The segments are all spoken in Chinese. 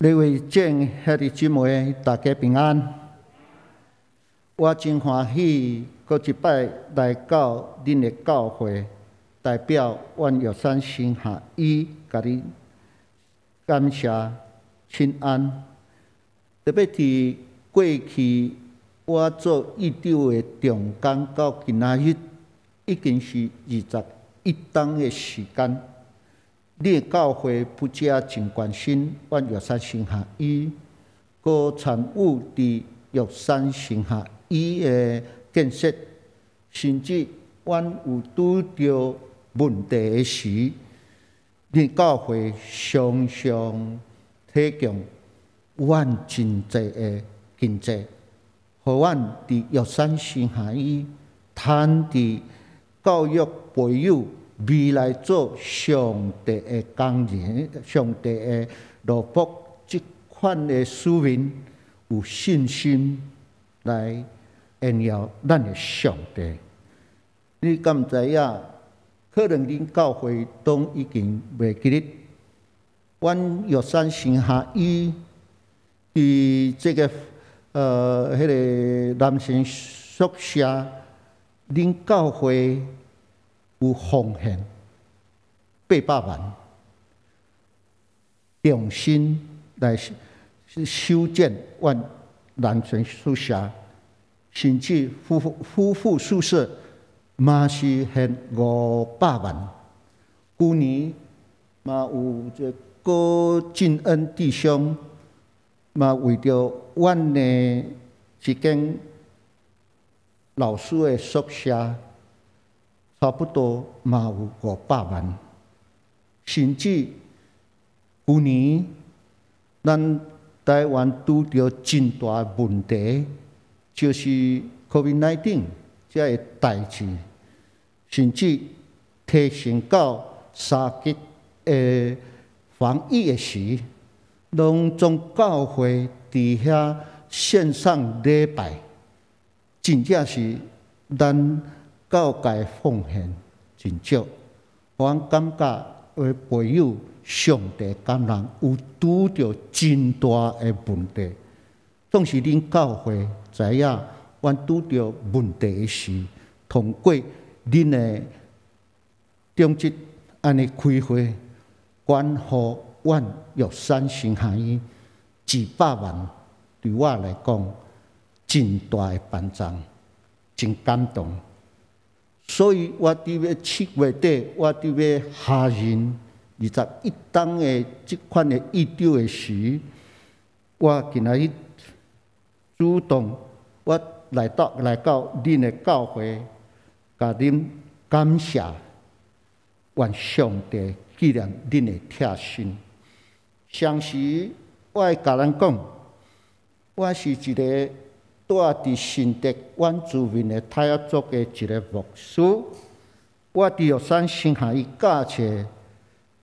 各位众兄弟姊妹，大家平安。我真欢喜，搁一摆来到恁的教会，代表阮玉山新下医，甲你感谢请安。特别伫过去我做议长的中间到今仔日，已经是21冬的时间。你的教会不只真关心阮玉山新下医，搁参与伫玉山新下医的建设，甚至阮有拄着问题的时，你教会常常提供阮真济的经济，互阮伫玉山新下医摊伫教育培育。未来做上帝的工人，上帝的罗卜，即款的市民有信心来荣耀咱的上帝。你敢知影？可能恁教会都已经袂记得，阮玉山新下医伫这个迄个男生宿舍，恁教会。有奉献800万，用心来修建阮男生宿舍，甚至夫妇宿舍嘛是献500万。去年嘛有这郭敬恩弟兄嘛为着阮的一间老师的宿舍。差不多嘛有500万，甚至去年咱台湾拄着真大问题，就是 COVID-19 这个代志，甚至提升到3级的防疫的时，拢总教会伫遐线上礼拜，真正是咱。教界奉献真少，我感觉为培育上帝感人有拄着真大的问题。总是恁教会知影，阮拄着问题的时，通过恁的中职安尼开会，关乎阮玉山新下医200万，对我来讲真大的帮助，真感动。所以我伫要7月底，我伫要下任21冬的即款的议长的时，我今仔日主动，我来到恁的教会，甲恁感谢，愿上帝纪念恁的贴心。上时我会甲咱讲，我是一个。住伫新竹原住民的泰雅族的一个牧师，我伫玉山新下医教册，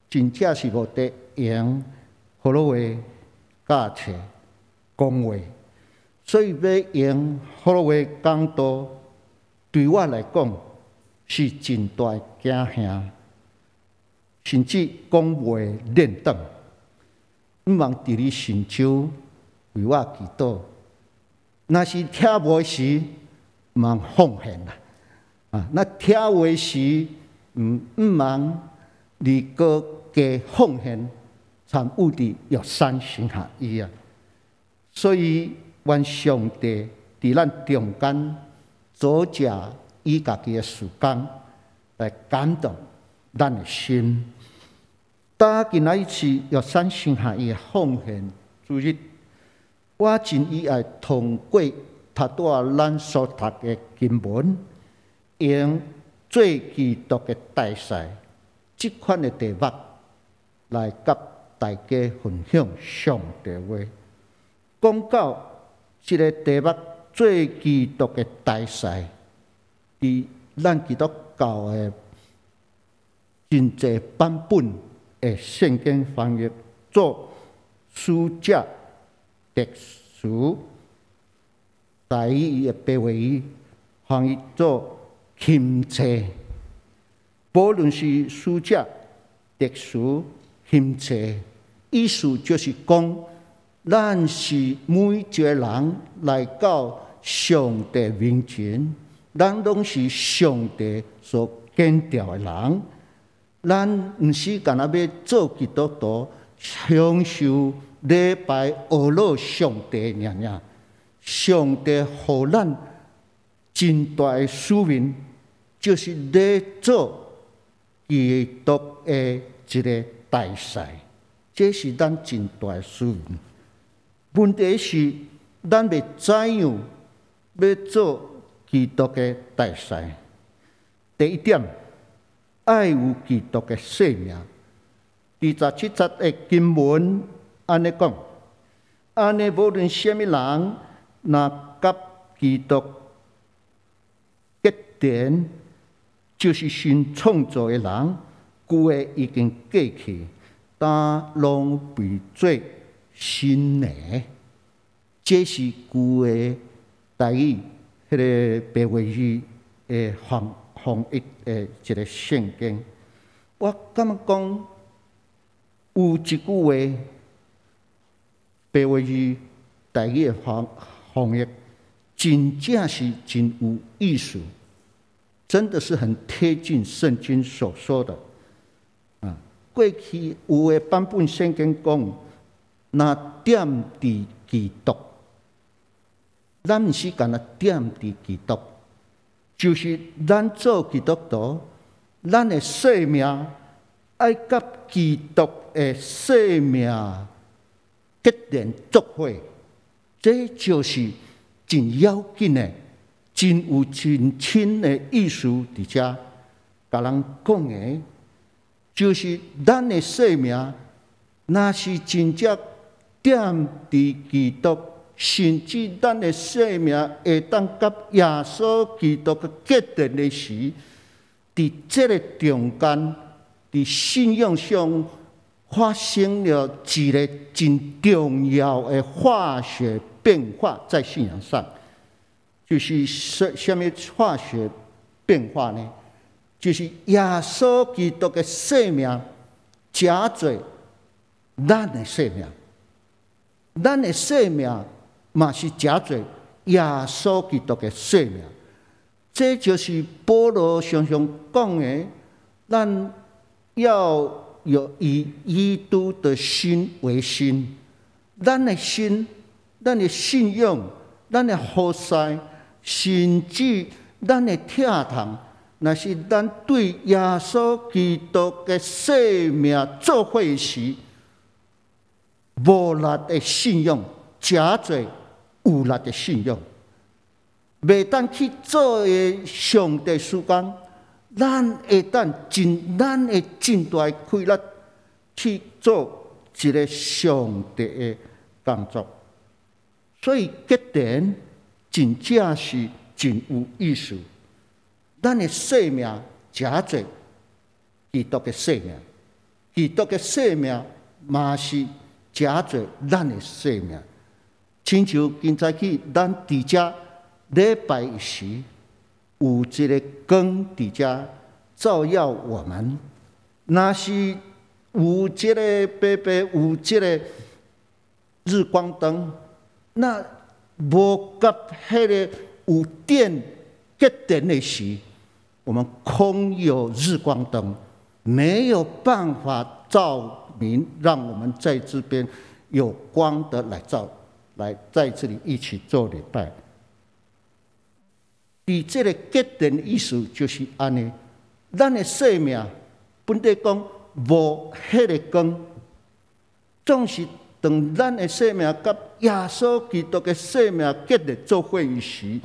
真正是无得用好多话教册讲话，所以要用好多话讲道，对我来讲是真大惊吓，甚至讲话练顿，毋茫伫你心手为我祈祷。若是听话时，茫奉献啦；那听话时，毋茫你个加奉献参与伫玉山新下医啊。所以，愿上帝伫咱中间组织伊家己的时间来感动咱的心。今仔日是玉山新下医的奉献主日。我真意爱通过读带咱所读的经文，用做基督的大赛即款的题目来甲大家分享上帝话。讲到这个题目做基督的大赛，伫咱基督教的真济版本的圣经翻译做书籍。特殊台语的白话语翻译做钦册，无论是书籍、特殊钦册，意思就是讲咱是每一个人来到上帝面前，咱拢是上帝所拣调的人。咱毋是干那要做基督徒，享受礼拜阿罗上帝尔尔。上帝互咱真大的使命，就是来做基督的一个大使，这是咱真大的使命。问题是，咱未怎样要做基督的大使。第一点，爱有基督的生命。第17节的经文安尼讲：安尼无论什么人，若甲基督结连，就是新创造的人，旧的已经过去，但拢被做新的。这是旧的台语，迄个白话语的翻译的一个圣经。我感觉讲有一句话，白话语台语的翻译，真正是真有意思，真的是很贴近圣经所说的。过去有的版本圣经讲，若点伫基督，咱毋是干那点伫基督，就是咱做基督徒，咱的生命爱甲基督的生命结连作伙，这就是真要紧的，真有真深的意思伫遮，甲人讲的，就是咱的生命，若是真正点伫基督，甚至咱的生命会当甲耶稣基督嘅结连的时，伫这个中间，伫信仰上发生了一个真重要的化学变化，在信仰上，就是什么化学变化呢？就是耶稣基督的生命加做咱的生命，咱的生命嘛是加做耶稣基督的生命。这就是保罗常常讲的，咱要有以基督的心为心，咱的心、咱的信仰、咱的服侍，甚至咱的疼痛，若是咱对耶稣基督的生命做伙时，无力的信仰加做有力的信仰，袂当去做的上帝事工，咱会当咱会尽大的开力去做一个上帝的工作。所以结连真正是真有意思。咱的生命加做基督的生命，基督的生命嘛是加做咱的生命。亲像今早起咱伫遮礼拜时，有一个光伫遮照耀我们。若是有这个白白有这个日光灯，那无甲迄个有电结连的时，我们空有日光灯，没有办法照明，让我们在这边有光的来照，来在这里一起做礼拜。伫这个结连的意思就是安尼，咱的生命本地讲无迄个光，总是当咱的生命甲耶稣基督的生命结连做伙时，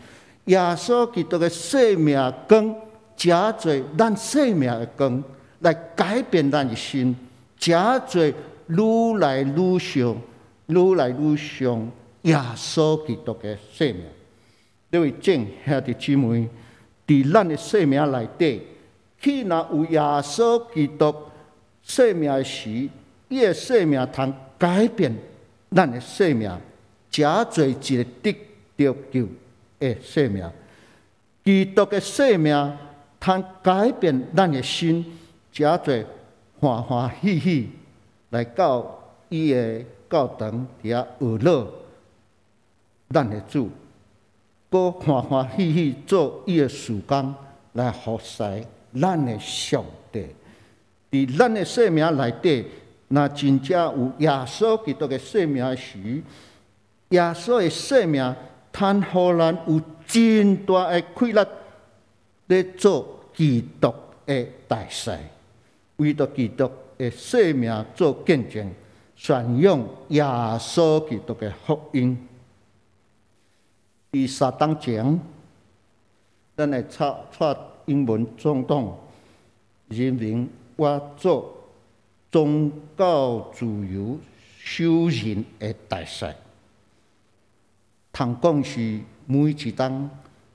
耶稣基督的生命光加做咱生命的光，来改变咱的心，加做愈来愈像、愈来愈像耶稣基督的生命。各位正兄弟姊妹，伫咱的生命内底，去若有耶稣基督生命时，伊的生命通改变咱的生命，加做一个得着救的生命。基督的生命通改变咱的心，加做欢欢喜喜来到伊的教堂伫遐娱乐咱的主，搁欢欢喜喜做伊的事工来服侍咱的上帝。伫咱的生命内底，若真正有耶稣基督的生命时，耶稣的生命通互咱有真大的快乐，咧做基督的大事，为着基督的生命做见证，宣扬耶稣基督的福音。第三章前，咱来抄英文总统人民我做宗教自由修人的大赛，通讲是每一档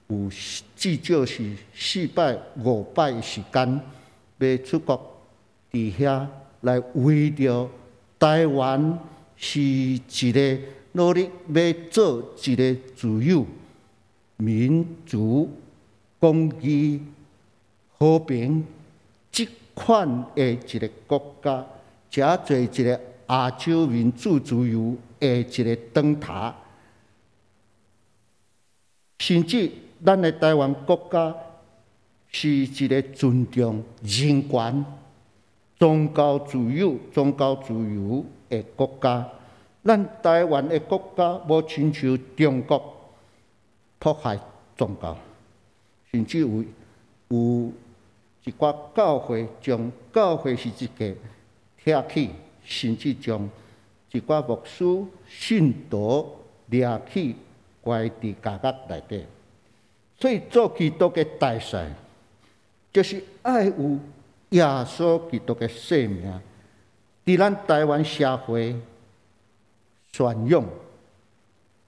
有至少是4摆、5摆的时间，要出国伫遐来为着台湾是一个努力要做一个自由、民主、公义、和平这款的一个国家，遮做一个亚洲民主自由的一个灯塔，甚至咱的台湾国家是一个尊重人权、宗教自由的国家。咱台湾的国家无亲像中国迫害宗教，甚至有一寡教会将教会是一个拆去，甚至将一寡牧师、信徒掠去关伫监狱内底。所以做基督的大事，就是爱有耶稣基督的生命，伫咱台湾社会宣扬，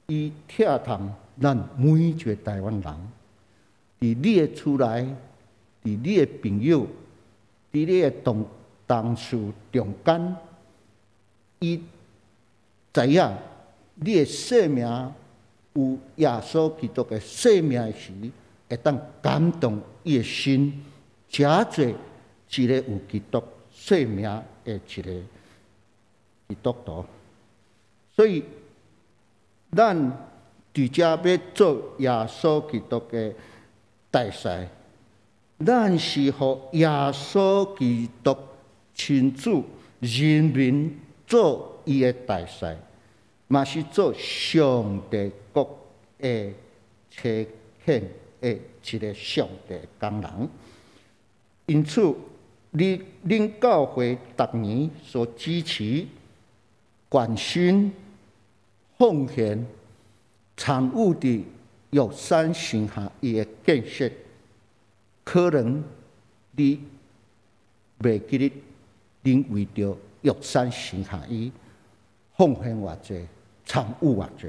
伊疼痛咱每一个台湾人，伫你的厝内，伫你的朋友，伫你的同事中间，伊知影你的生命有耶稣基督的生命时，会当感动伊的心，诚侪一个有基督生命的一个基督徒。所以，咱伫遮要做耶稣基督的大事，咱是互耶稣基督亲自人民做伊的大事，嘛是做上帝国的呈现的一个上帝工人。因此，恁教会逐年所支持、关心、奉献、参与的玉山神学院的建设，可能你袂记得，恁为着玉山神学院奉献偌济、参与偌济，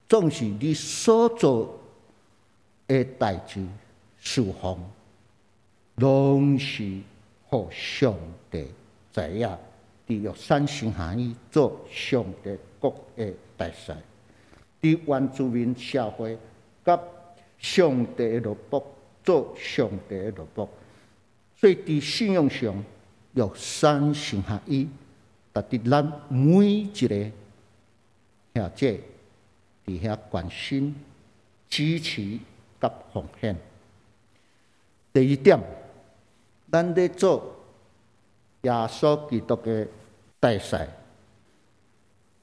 总是你所做的代志、事奉，拢是互上帝知影。伫玉山神学院做上帝国的大事，伫原住民社会甲上帝的罗卜做上帝的罗卜，所以伫信仰上，玉山神学院值得咱每一个兄姐伫遐关心、支持甲奉献。第二点，咱咧做耶稣基督的大事，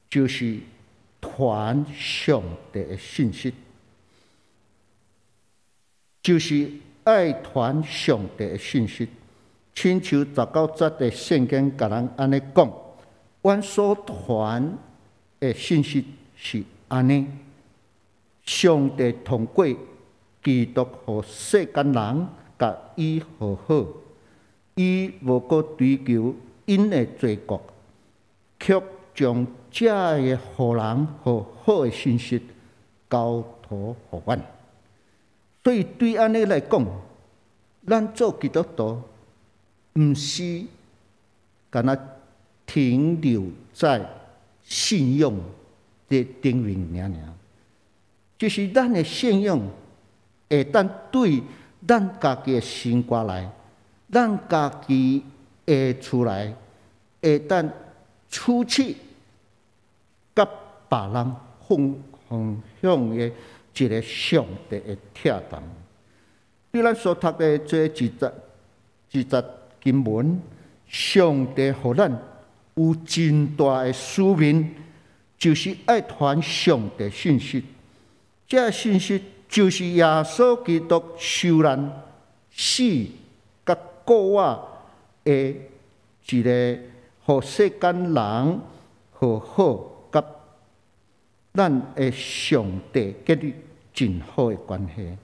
就是传上帝的信息，就是爱传上帝的信息。亲像19节的圣经甲人安尼讲，阮所传的信息是安尼：上帝通过基督互世间人甲伊和好，伊无过追求因的罪过，却将这个互人和好的信息交托互阮。所以对安尼来讲，咱做基督徒，毋是敢若停留在信仰的顶面尔，就是咱的信仰会当对咱家己的生活来，咱家己的厝内，会当处处甲别人分享的一个上帝的贴谈。对咱所读的这几节经文，上帝互咱有真大的使命，就是爱传上帝信息。这信息就是耶稣基督受难、死、甲复活的一个，互世间人和好甲咱的上帝建立真好的关系。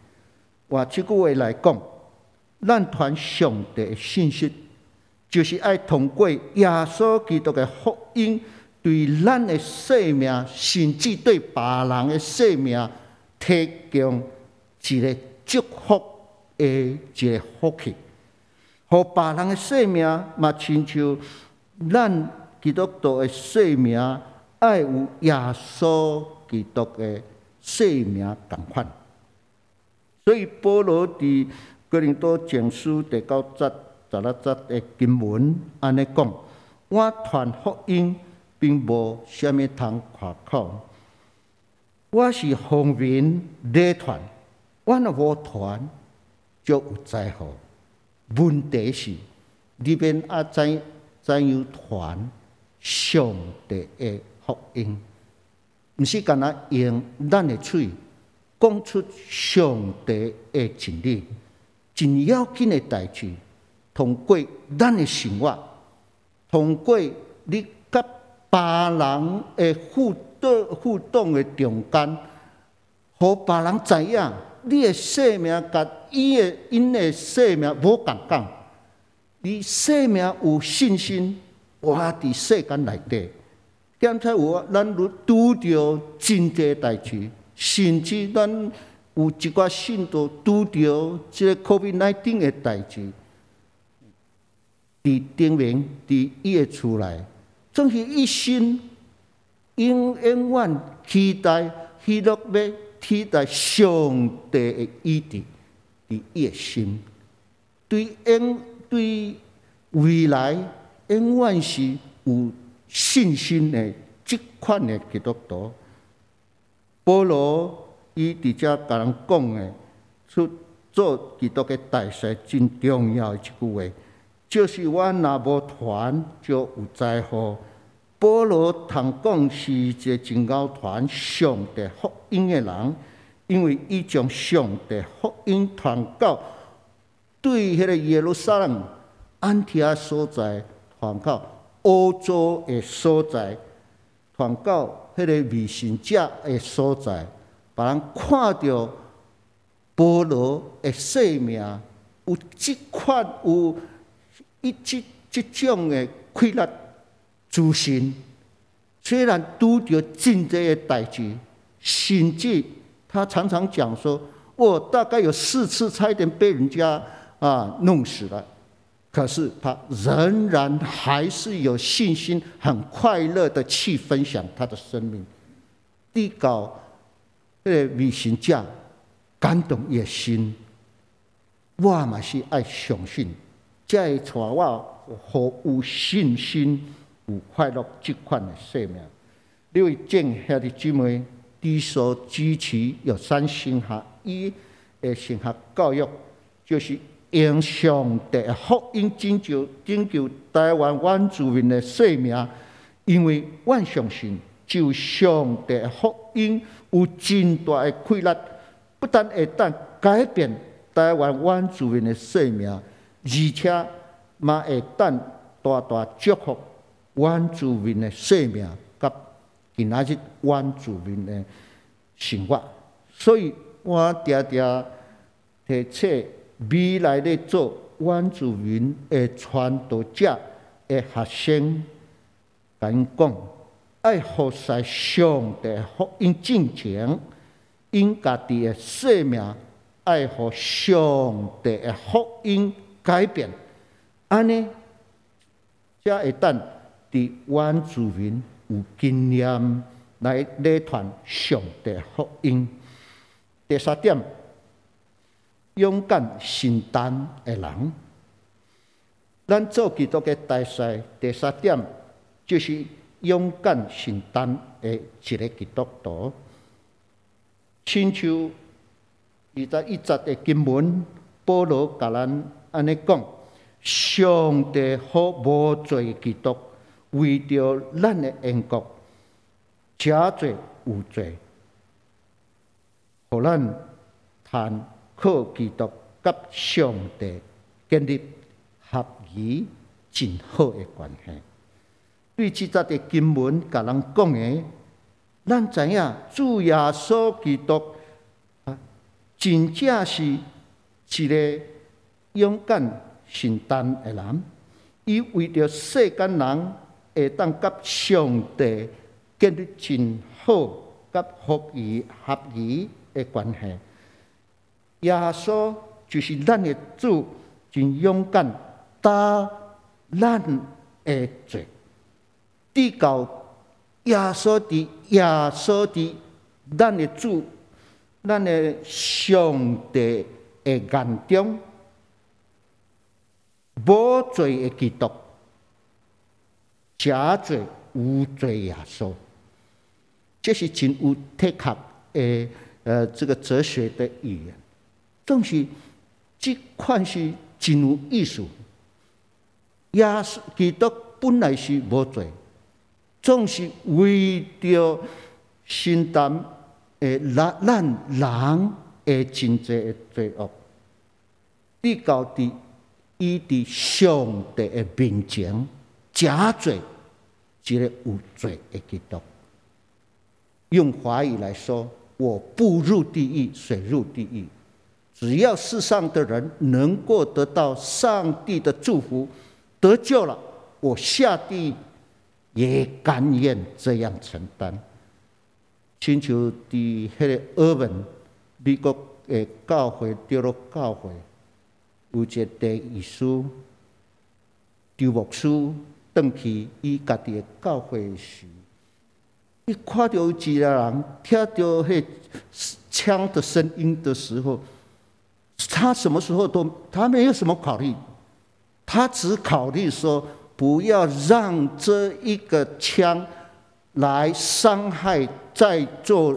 换一句话来讲，咱传上帝的信息，就是爱通过耶稣基督的福音，对咱的生命，甚至对别人的生命，提供一个祝福的一个福气，互别人的生命嘛，亲像咱基督徒的生命，爱有耶稣基督的生命同款。所以保罗伫哥林多前书第9节16节的经文安尼讲：我传福音，并无啥物通夸口。我是方面咧传，我若无传，就有灾祸。问题是，你免怎样传上帝的福音，毋是干那用咱的嘴讲出上帝的真理。真要紧的代志，通过咱的生活，通过你甲别人的互动的中间，互别人知影你的生命甲因的生命无共讲。你生命有信心活伫世间内底，检测咱拄着真济代志，甚至咱有一寡信徒拄着这个 COVID-19 的代志，伫顶面伫伊的厝内，总是一心永远期待、希望要期待上帝的意志伫伊的心，对未来永远是有信心的这款的基督徒。保罗伊伫遮甲人讲的，出做基督的大使真重要的一句话，就是我若无传，就有灾祸。保罗通讲是一个真够传上帝福音的人，因为伊将上帝福音传到对迄个耶路撒冷、安提阿所在，传到欧洲的所在，传到迄个未信者的所在，别人看到保罗的生命有即款有即种的快乐自信，虽然拄着真济的代志，甚至他常常讲说，我大概有4次差一点被人家弄死了，可是他仍然还是有信心，很快乐的去分享他的生命。递到迄个未信者感动伊的心，我嘛是爱相信，才会带我互有信心、有快乐这款的生命。六位正兄弟姊妹，之所支持有3升学医的升学教育，就是用上帝的福音拯救台湾原住民的生命，因为我相信，就上帝的福音有真大的快乐，不但会当改变台湾原住民的生命，而且嘛会当大大祝福原住民的生命，甲今仔日原住民的生活。所以我常常提醒未来咧做原住民的传道者的学生，甲因讲，爱服侍上帝福音正前，因家己的生命爱互上帝的福音改变，安尼才会当伫原住民有经验来咧传上帝福音。第3点，勇敢承担的人。咱做基督的大使，第3点就是勇敢承担的一个基督徒。亲像21节的经文，保罗甲咱安尼讲：上帝好无罪基督，为着咱的缘故，假罪有罪，互咱通靠基督甲上帝建立合宜真好的关系。对即节的经文，甲人讲的，咱知影主耶稣基督真正是一个勇敢承担的人。伊为着世间人会当甲上帝建立真好、甲合宜的关系。耶稣就是咱的主，真勇敢担咱的罪。直到耶稣伫咱的主、咱的上帝的眼中，无罪的基督，假罪有罪耶稣。这是真有体格的这个哲学的语言。总是这款是真有意思。耶稣基督本来是无罪，总是为着承担咱人的真侪的罪恶，直到伊伫上帝的面前假罪一个有罪的基督。用华语来说，我不入地狱，谁入地狱？只要世上的人能够得到上帝的祝福，得救了，我下地狱也甘愿这样承担。亲像伫迄个俄文美国的教会，丢落教会，有一个第一师周牧师转去伊家己的教会时，伊看到有一个人听到迄枪的声音的时候，他什么时候他没有什么考虑，他只考虑说不要让这一个枪来伤害在做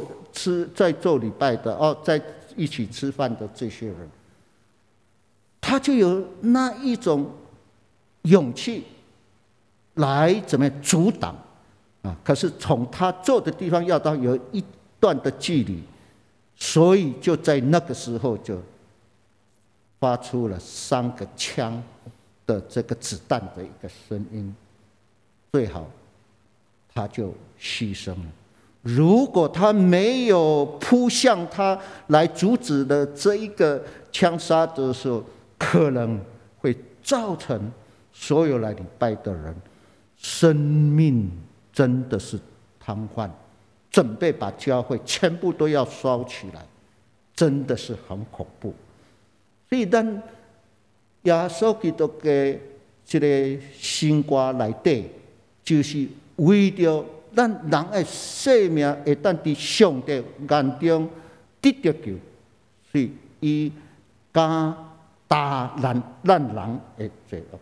礼拜的在一起吃饭的这些人，他就有那一种勇气来怎么样阻挡啊？可是从他坐的地方要到有一段的距离，所以就在那个时候就发出了3个枪的这个子弹的一个声音，最好他就牺牲了。如果他没有扑向他来阻止的这一个枪杀的时候，可能会造成所有来礼拜的人生命真的是瘫痪，准备把教会全部都要烧起来，真的是很恐怖。所以咱耶稣基督的这个生活内底，就是为着咱人的生命会当伫上帝眼中得到救，所以伊敢担咱人的罪恶。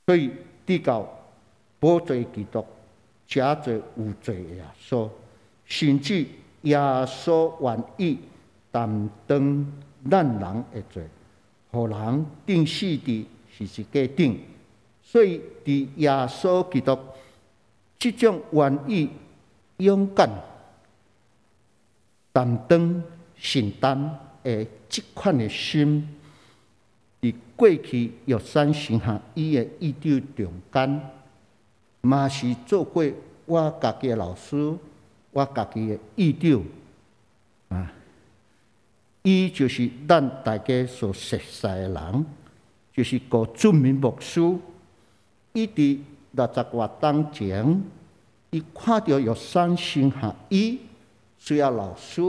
所以直到无罪基督，假罪有罪的耶稣，甚至耶稣愿意担当咱人的罪，互人钉死伫十字架顶。所以伫耶稣基督这种愿意、勇敢、担当、承担的这款的心，伫过去约山神学伊的义长中间，嘛是做过我家己的老师，我家己的义长啊。伊就是咱大家所熟悉的人，就是郭俊明牧师。伊伫60多年前，伊看到约山神学伊需要老师，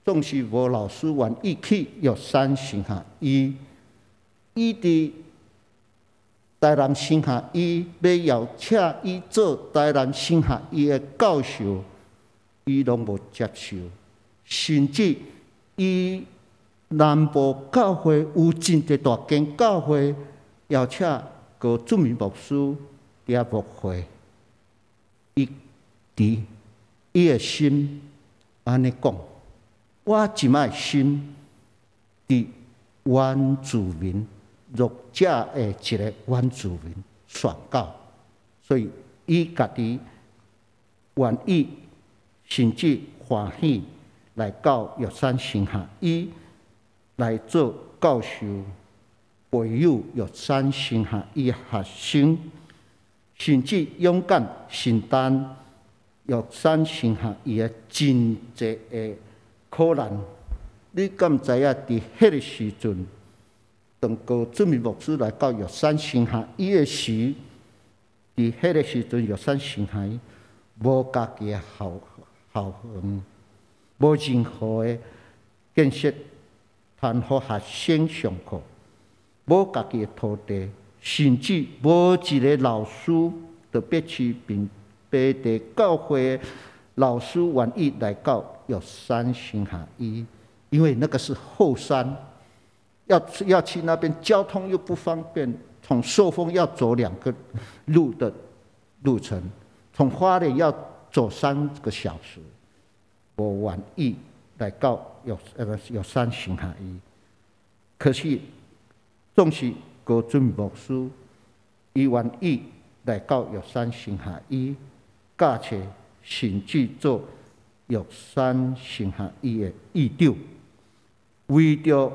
总是无老师愿意去约山神学伊。伊伫台南神学伊要邀请伊做台南神学伊的教授，伊拢无接受，甚至伊南部教会有真侪大间教会邀请个著名牧师伫牧会，伊个心安尼讲：我即摆心伫原住民弱者的一个原住民宣告，所以伊家己愿意甚至欢喜来到玉山神学院来做教授，培育玉山神学院学生，甚至勇敢承担玉山神学院的真济的苦难。你敢知影？伫迄个时阵，当个著名牧师来到玉山神学院的时，伫迄个时阵，玉山神学院无家己的校园，无任何的建设，通互学生上课，无家己的土地，甚至无一个老师，特别是本地教会的老师愿意来到玉山神学院，因为那个是后山，要去那边，交通又不方便，从寿丰要走2个路的路程，从花莲要走3个小时。我愿意来到玉山神学院，可是总是高准牧师，伊愿意来到玉山神学院，教册甚至做玉山神学院的院长，为着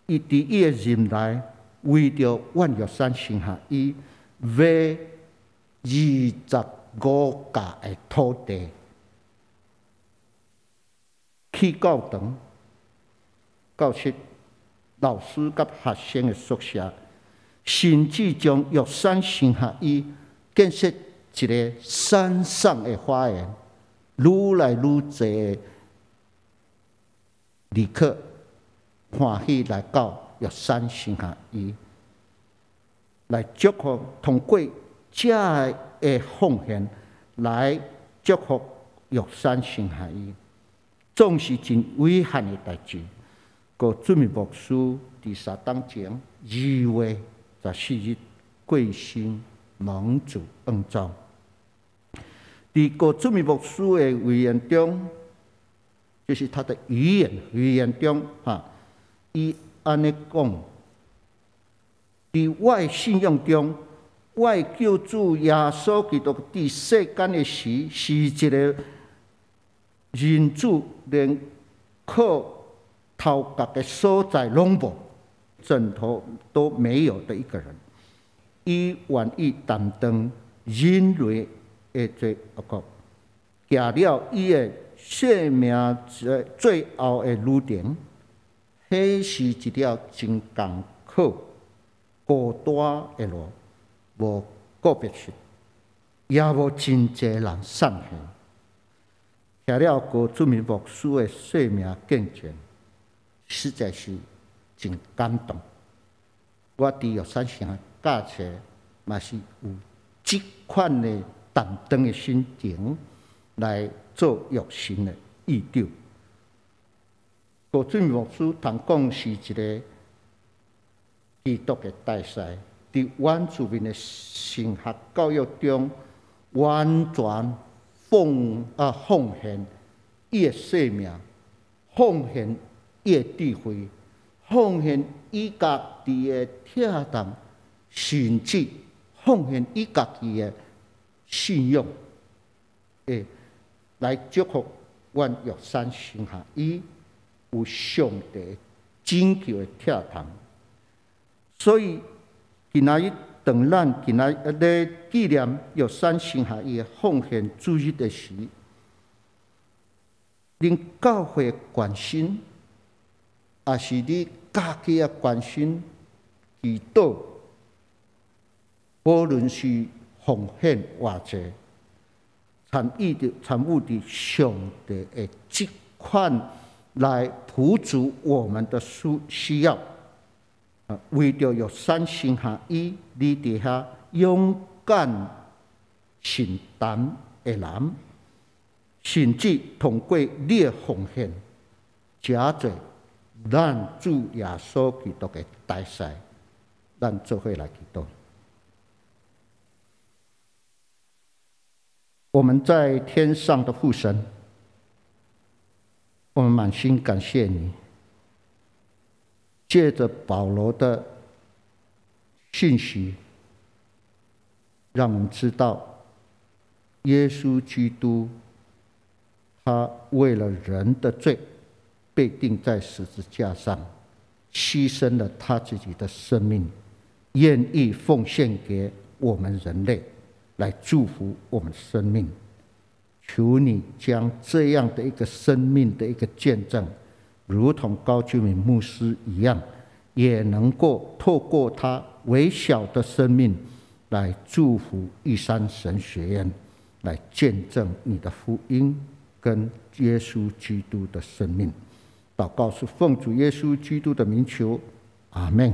伊伫伊的任内，为着阮玉山神学院买25甲的土地。起教堂、教室、老师甲学生的宿舍，甚至将玉山神学院建设一个山上的花园，愈来愈多的旅客欢喜来到玉山神学院，来祝福，通过这的奉献来祝福玉山神学院。总是真伟汉的代志。个著名牧师伫3当前2月14日过身蒙主恩召。伫个著名牧师的遗言中，就是他的遗言中伊安尼讲：伫我的信仰中，我的救主耶稣基督伫世间的时，是一个人主连靠头壳的所在拢无，枕头都没有的一个人，伊愿意担当人类的罪恶，行了伊的生命最后的路程，迄是一条真艰苦、孤单的路，无个别性，也无真济人送献。听了个著名牧师的生命见证，实在是真感动。我伫玉山神学教册，嘛是有这款的担当的心情来做玉神的院长。个著名牧师通讲是一个基督的大使，伫原住民的神学教育中，完全奉献伊的生命，奉献伊的智慧，奉献伊家己的疼痛，甚至奉献伊家己的信仰，来祝福阮玉山神学院有上帝拯救的疼痛。所以今仔日当咱今仔日纪念玉山神学院的奉献主日的时，恁教会的关心，也是你家己的关心，祈祷，无论是奉献偌济，参与伫上帝的这款来补足我们的需要。为着玉山神学院，你伫遐勇敢承担的人，甚至通过你的奉献，加做咱主耶稣基督的大使，咱做伙来祈祷。我们在天上的父神，我们满心感谢你，借着保罗的信息，让我们知道耶稣基督他为了人的罪被钉在十字架上，牺牲了他自己的生命，愿意奉献给我们人类，来祝福我们生命。求你将这样的一个生命的一个见证，如同高居敏牧师一样，也能够透过他微小的生命来祝福玉山神学院，来见证你的福音跟耶稣基督的生命。祷告是奉主耶稣基督的名求，阿们。